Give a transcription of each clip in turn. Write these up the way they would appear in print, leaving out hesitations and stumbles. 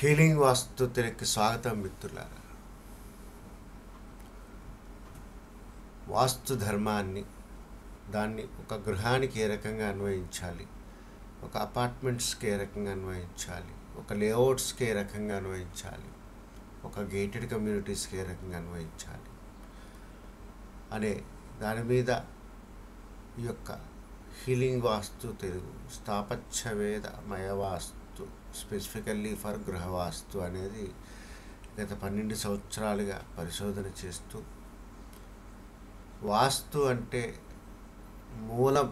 Healing వాస్తు తెలుగుకి స్వాగతం మిత్రులారా. వాస్తు ధర్మాన్ని దాన్ని ఒక గృహానికి ఏ రకంగా అన్వయించాలి, ఒక అపార్ట్మెంట్స్కి ఏ రకంగా అన్వయించాలి, ఒక లేఅవుట్స్కి ఏ రకంగా అన్వయించాలి, ఒక గేటెడ్ కమ్యూనిటీస్కి ఏ రకంగా అన్వయించాలి అనే దాని మీద ఈ యొక్క హీలింగ్ వాస్తు తెలుగు స్థాపత్యవేదమయ వాస్తు స్పెసిఫికల్లీ ఫర్ గృహవాస్తు అనేది గత 12 సంవత్సరాలుగా పరిశోధన చేస్తూ, వాస్తు అంటే మూలం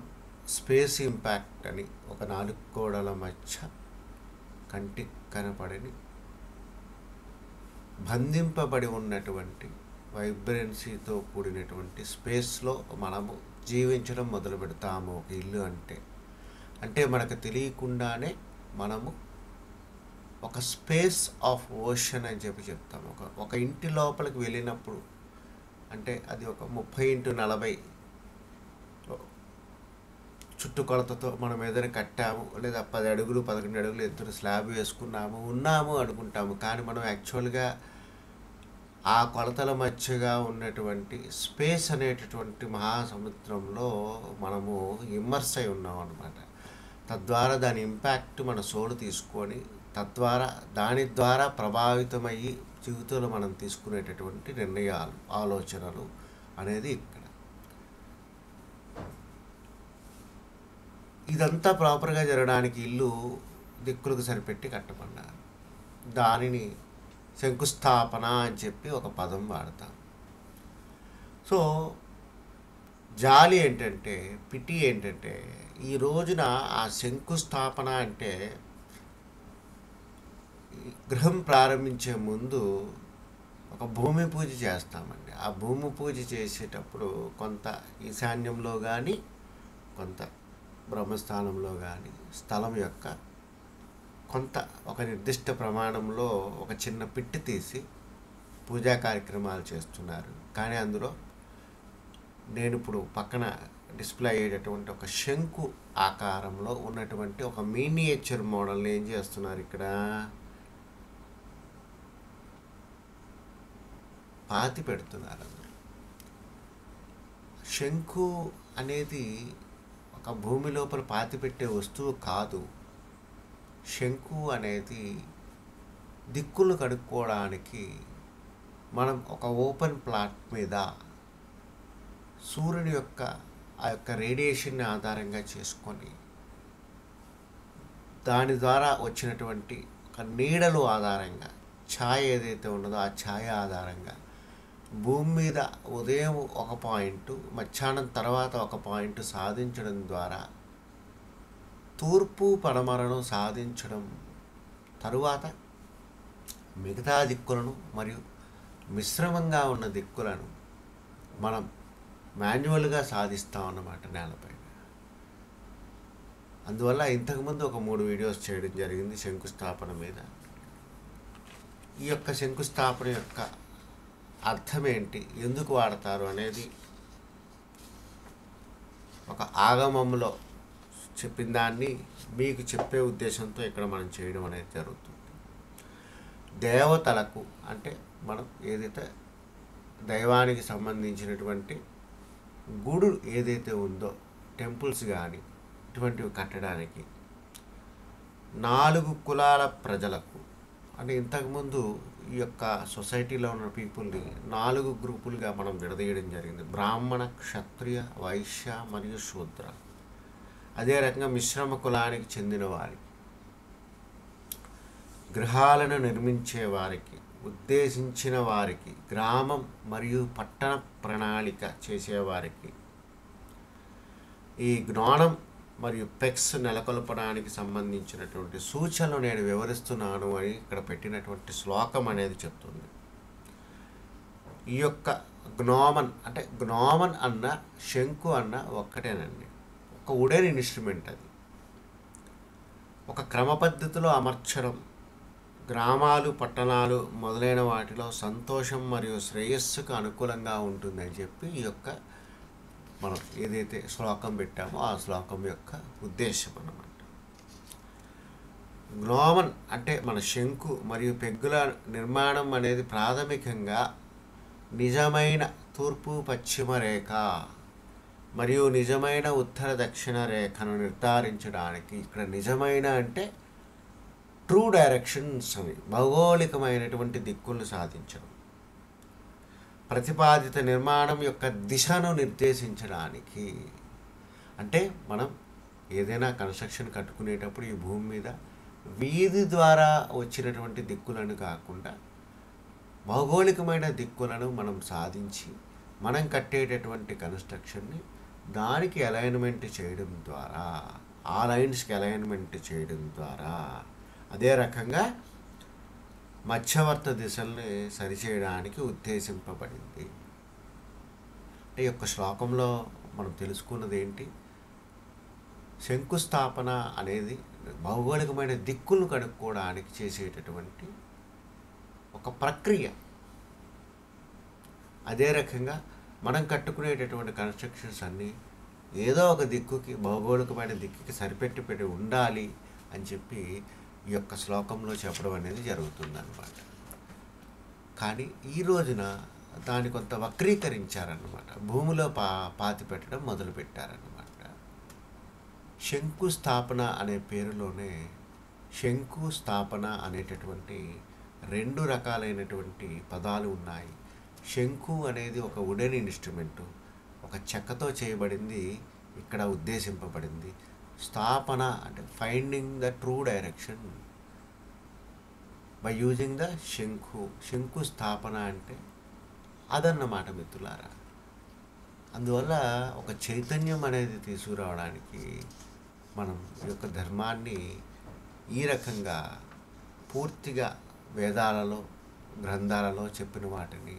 స్పేస్ ఇంపాక్ట్ అని ఒక 4 గోడల మధ్య కంటికి కనపడని బంధింపబడి ఉన్నటువంటి వైబ్రెన్సీతో కూడినటువంటి స్పేస్లో మనము జీవించడం మొదలు పెడతాము. ఒక ఇల్లు అంటే మనకు తెలియకుండానే మనము ఒక స్పేస్ ఆఫ్ ఓషన్ అని చెప్తాము. ఒక ఇంటి లోపలికి వెళ్ళినప్పుడు అంటే అది ఒక 30x40 చుట్టుకొలతతో మనం ఏదైనా కట్టాము, లేదా 10 అడుగులు 11 అడుగులు ఎత్తున స్లాబ్ ఉన్నాము అనుకుంటాము. కానీ మనం యాక్చువల్గా ఆ కొలతల మధ్యగా ఉన్నటువంటి స్పేస్ అనేటటువంటి మహాసముద్రంలో మనము ఇమ్మర్స్ అయి ఉన్నాం అన్నమాట. తద్వారా దాని ఇంపాక్ట్ మన సోలు తీసుకొని దాని ద్వారా ప్రభావితమయ్యి జీవితంలో మనం తీసుకునేటటువంటి నిర్ణయాలు, ఆలోచనలు అనేది ఇక్కడ. ఇదంతా ప్రాపర్గా జరగడానికి ఇల్లు దిక్కులకు సరిపెట్టి కట్టమన్నారు. దానిని శంకుస్థాపన అని చెప్పి ఒక పదం వాడతాం. సో జాలి ఏంటంటే, పిటి ఏంటంటే, ఈ రోజున ఆ శంకుస్థాపన అంటే గృహం ప్రారంభించే ముందు ఒక భూమి పూజ చేస్తామండి. ఆ భూమి పూజ చేసేటప్పుడు కొంత ఈశాన్యంలో కానీ, కొంత బ్రహ్మస్థానంలో కానీ స్థలం యొక్క కొంత ఒక నిర్దిష్ట ప్రమాణంలో ఒక చిన్న పిట్టి తీసి పూజా కార్యక్రమాలు చేస్తున్నారు. కానీ అందులో నేను ఇప్పుడు పక్కన డిస్ప్లే అయ్యేటటువంటి ఒక శంకు ఆకారంలో ఉన్నటువంటి ఒక మినియేచర్ మోడల్ని ఏం చేస్తున్నారు, ఇక్కడ పాతి పెడుతున్నారు. అందులో శంకు అనేది ఒక భూమి లోపల పాతి పెట్టే వస్తువు కాదు. శంకు అనేది దిక్కులు కడుక్కోవడానికి మనం ఒక ఓపెన్ ప్లాట్ మీద సూర్యుని యొక్క ఆ యొక్క రేడియేషన్ని ఆధారంగా చేసుకొని దాని ద్వారా వచ్చినటువంటి ఒక నీడలు ఆధారంగా, ఛాయ ఏదైతే ఉన్నదో ఆ ఛాయ ఆధారంగా భూమి మీద ఉదయం ఒక పాయింట్, మధ్యాహ్నం తర్వాత ఒక పాయింట్ సాధించడం ద్వారా తూర్పు పడమరను సాధించడం, తరువాత మిగతా దిక్కులను మరియు మిశ్రమంగా ఉన్న దిక్కులను మనం మాన్యువల్గా సాధిస్తాం అన్నమాట నేలపైన. అందువల్ల ఇంతకుముందు ఒక 3 వీడియోస్ చేయడం జరిగింది శంకుస్థాపన మీద. ఈ యొక్క శంకుస్థాపన యొక్క అర్థం ఏంటి, ఎందుకు వాడతారు అనేది ఒక ఆగమంలో చెప్పిన దాన్ని మీకు చెప్పే ఉద్దేశంతో ఇక్కడ మనం చేయడం అనేది జరుగుతుంది. దేవతలకు అంటే మనం ఏదైతే దైవానికి సంబంధించినటువంటి గుడు ఏదైతే ఉందో, టెంపుల్స్ కానీ ఇటువంటివి కట్టడానికి 4 కులాల ప్రజలకు, అంటే ఇంతకుముందు ఈ యొక్క సొసైటీలో ఉన్న పీపుల్ని 4 గ్రూపులుగా మనం విడదీయడం జరిగింది. బ్రాహ్మణ, క్షత్రియ, వైశ్య మరియు శూద్ర. అదే రకంగా మిశ్రమ కులానికి చెందిన వారికి, గృహాలను నిర్మించే వారికి, ఉద్దేశించిన వారికి, గ్రామం మరియు పట్టణ ప్రణాళిక చేసేవారికి, ఈ జ్ఞానం మరియు పెక్స్ నెలకొల్పడానికి సంబంధించినటువంటి సూచనలు నేను వివరిస్తున్నాను అని ఇక్కడ పెట్టినటువంటి శ్లోకం అనేది చెప్తుంది. ఈ యొక్క జ్ఞామన్ అంటే జ్ఞామన్ అన్న శంకు అన్న ఒక్కటేనండి, ఒక వుడెన్ ఇన్స్ట్రుమెంట్. అది ఒక క్రమ పద్ధతిలో అమర్చడం, గ్రామాలు, పట్టణాలు మొదలైన వాటిలో సంతోషం మరియు శ్రేయస్సుకు అనుకూలంగా ఉంటుందని చెప్పి ఈ యొక్క మనం ఏదైతే శ్లోకం పెట్టామో ఆ శ్లోకం యొక్క ఉద్దేశం అన్నమాట. గ్నోమన్ అంటే మన శంకు మరియు పెగ్గుల నిర్మాణం అనేది ప్రాథమికంగా నిజమైన తూర్పు పశ్చిమ రేఖ మరియు నిజమైన ఉత్తర దక్షిణ రేఖను నిర్ధారించడానికి, ఇక్కడ నిజమైన అంటే ట్రూ డైరెక్షన్స్ అని, భౌగోళికమైనటువంటి దిక్కులను సాధించడం, ప్రతిపాదిత నిర్మాణం యొక్క దిశను నిర్దేశించడానికి. అంటే మనం ఏదైనా కన్స్ట్రక్షన్ కట్టుకునేటప్పుడు ఈ భూమి మీద వీధి ద్వారా వచ్చినటువంటి దిక్కులను కాకుండా భౌగోళికమైన దిక్కులను మనం సాధించి మనం కట్టేటటువంటి కన్స్ట్రక్షన్ని దానికి అలైన్మెంట్ చేయడం ద్వారా, ఆ లైన్స్కి అలైన్మెంట్ చేయడం ద్వారా, అదే రకంగా మధ్యవర్త దిశల్ని సరిచేయడానికి ఉద్దేశింపబడింది. ఈ యొక్క శ్లోకంలో మనం తెలుసుకున్నది ఏంటి? శంకుస్థాపన అనేది భౌగోళికమైన దిక్కులను కనుక్కోవడానికి చేసేటటువంటి ఒక ప్రక్రియ. అదే రకంగా మనం కట్టుకునేటటువంటి కన్స్ట్రక్షన్స్ అన్నీ ఏదో ఒక దిక్కుకి, భౌగోళికమైన దిక్కుకి సరిపెట్టి ఉండాలి అని చెప్పి ఈ యొక్క శ్లోకంలో చెప్పడం అనేది జరుగుతుందన్నమాట. కానీ ఈ రోజున దాన్ని కొంత వక్రీకరించారన్నమాట. భూమిలో పాతి పెట్టడం మొదలుపెట్టారన్నమాట. శంకుస్థాపన అనే పేరులోనే శంకుస్థాపన అనేటటువంటి 2 రకాలైనటువంటి పదాలు ఉన్నాయి. శంకు అనేది ఒక వుడెన్ ఇన్స్ట్రుమెంటు, ఒక చెక్కతో చేయబడింది ఇక్కడ ఉద్దేశింపబడింది. స్థాపన అంటే finding the true direction by using the శంకు. శంకుస్థాపన అంటే అదన్నమాట మిత్రులారా. అందువల్ల ఒక చైతన్యం అనేది తీసుకురావడానికి మనం ఈ యొక్క ధర్మాన్ని ఈ రకంగా పూర్తిగా వేదాలలో, గ్రంథాలలో చెప్పిన వాటిని,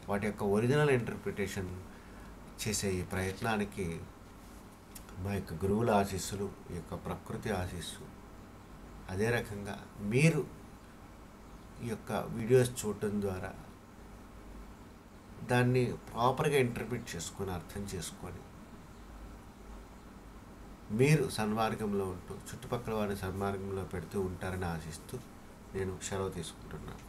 వాటి యొక్క ఒరిజినల్ ఇంటర్ప్రిటేషన్ చేసే ఈ ప్రయత్నానికి మా యొక్క గురువుల ఆశీస్సులు, ఈ యొక్క ప్రకృతి ఆశీస్సు, అదే రకంగా మీరు ఈ యొక్క వీడియోస్ చూడటం ద్వారా దాన్ని ప్రాపర్గా ఇంటర్ప్రిట్ చేసుకొని, అర్థం చేసుకొని మీరు సన్మార్గంలో ఉంటూ చుట్టుపక్కల వారిని సన్మార్గంలో పెడుతూ ఉంటారని ఆశిస్తూ నేను సెలవు తీసుకుంటున్నాను.